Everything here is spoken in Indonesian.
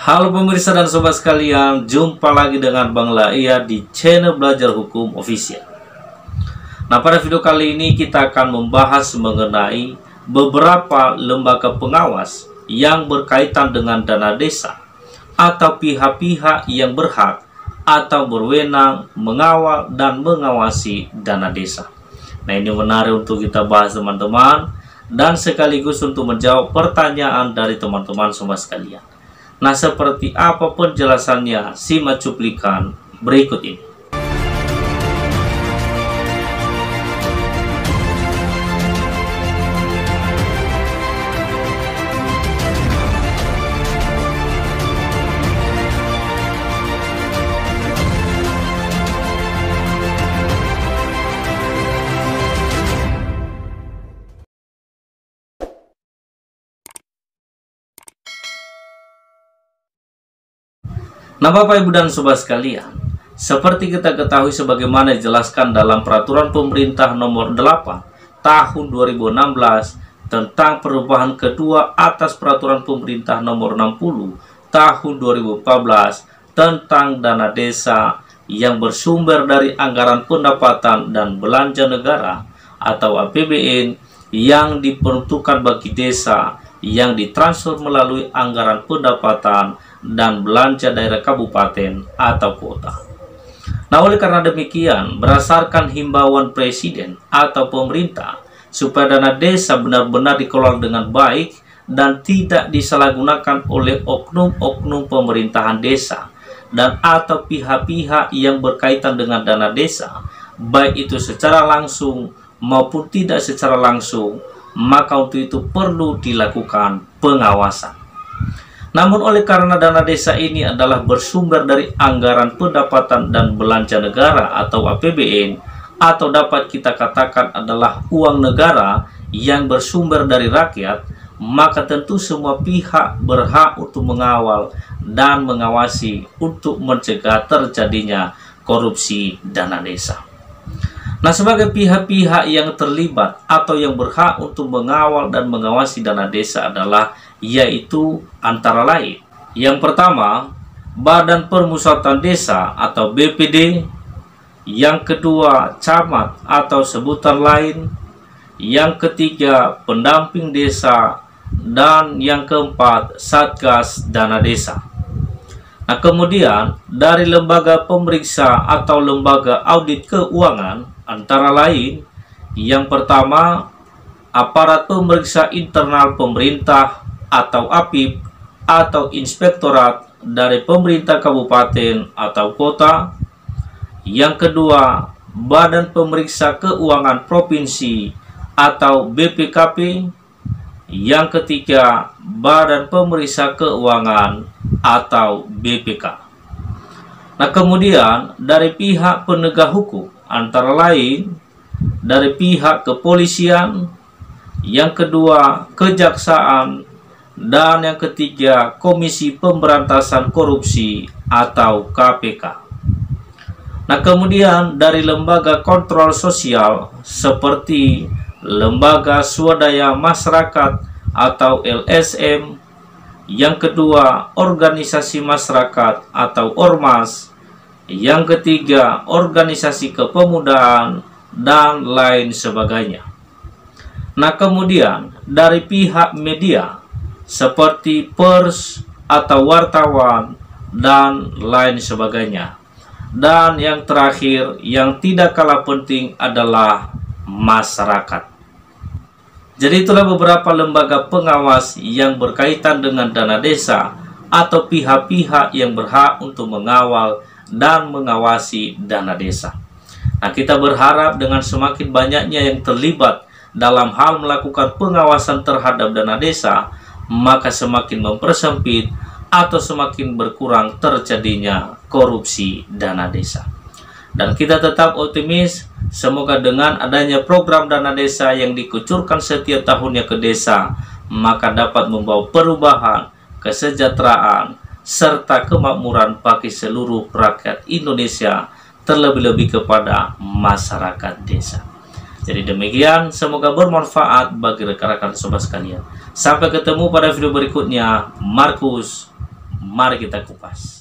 Halo pemirsa dan sobat sekalian, jumpa lagi dengan Bang Laia di channel Belajar Hukum Official. Nah, pada video kali ini kita akan membahas mengenai beberapa lembaga pengawas yang berkaitan dengan dana desa atau pihak-pihak yang berhak atau berwenang mengawal dan mengawasi dana desa. Nah, ini menarik untuk kita bahas teman-teman, dan sekaligus untuk menjawab pertanyaan dari teman-teman semua sekalian. Nah, seperti apa penjelasannya? Simak cuplikan berikut ini. Nah, Bapak, Ibu, dan Sobat sekalian, seperti kita ketahui sebagaimana dijelaskan dalam Peraturan Pemerintah Nomor 8 Tahun 2016 tentang perubahan kedua atas Peraturan Pemerintah Nomor 60 Tahun 2014 tentang dana desa yang bersumber dari anggaran pendapatan dan belanja negara atau APBN yang diperuntukkan bagi desa yang ditransfer melalui anggaran pendapatan dan belanja daerah kabupaten atau kota. Nah, oleh karena demikian, berdasarkan himbauan Presiden atau pemerintah supaya dana desa benar-benar dikelola dengan baik dan tidak disalahgunakan oleh oknum-oknum pemerintahan desa dan atau pihak-pihak yang berkaitan dengan dana desa, baik itu secara langsung maupun tidak secara langsung, maka untuk itu perlu dilakukan pengawasan. Namun oleh karena dana desa ini adalah bersumber dari anggaran pendapatan dan belanja negara atau APBN, atau dapat kita katakan adalah uang negara yang bersumber dari rakyat, maka tentu semua pihak berhak untuk mengawal dan mengawasi untuk mencegah terjadinya korupsi dana desa. Nah, sebagai pihak-pihak yang terlibat atau yang berhak untuk mengawal dan mengawasi dana desa adalah yaitu antara lain, yang pertama, Badan Permusyawaratan Desa atau BPD, yang kedua, camat atau sebutan lain, yang ketiga, pendamping desa, dan yang keempat, Satgas Dana Desa. Nah, kemudian dari lembaga pemeriksa atau lembaga audit keuangan antara lain, yang pertama, Aparat Pemeriksa Internal Pemerintah atau APIP atau inspektorat dari pemerintah kabupaten atau kota. Yang kedua, Badan Pemeriksa Keuangan Provinsi atau BPKP. Yang ketiga, Badan Pemeriksa Keuangan atau BPK. Nah, kemudian dari pihak penegak hukum antara lain dari pihak kepolisian, yang kedua kejaksaan, dan yang ketiga Komisi Pemberantasan Korupsi atau KPK. Nah, kemudian dari lembaga kontrol sosial seperti Lembaga Swadaya Masyarakat atau LSM, yang kedua organisasi masyarakat atau ormas, yang ketiga organisasi kepemudaan, dan lain sebagainya. Nah, kemudian dari pihak media seperti pers atau wartawan dan lain sebagainya. Dan yang terakhir yang tidak kalah penting adalah masyarakat. Jadi itulah beberapa lembaga pengawas yang berkaitan dengan dana desa atau pihak-pihak yang berhak untuk mengawal dan mengawasi dana desa. Nah, kita berharap dengan semakin banyaknya yang terlibat dalam hal melakukan pengawasan terhadap dana desa, maka semakin mempersempit atau semakin berkurang terjadinya korupsi dana desa. Dan kita tetap optimis, semoga dengan adanya program dana desa yang dikucurkan setiap tahunnya ke desa, maka dapat membawa perubahan, kesejahteraan, serta kemakmuran bagi seluruh rakyat Indonesia, terlebih-lebih kepada masyarakat desa. Jadi demikian, semoga bermanfaat bagi rekan-rekan sobat sekalian. Sampai ketemu pada video berikutnya. Markus Mari kita kupas.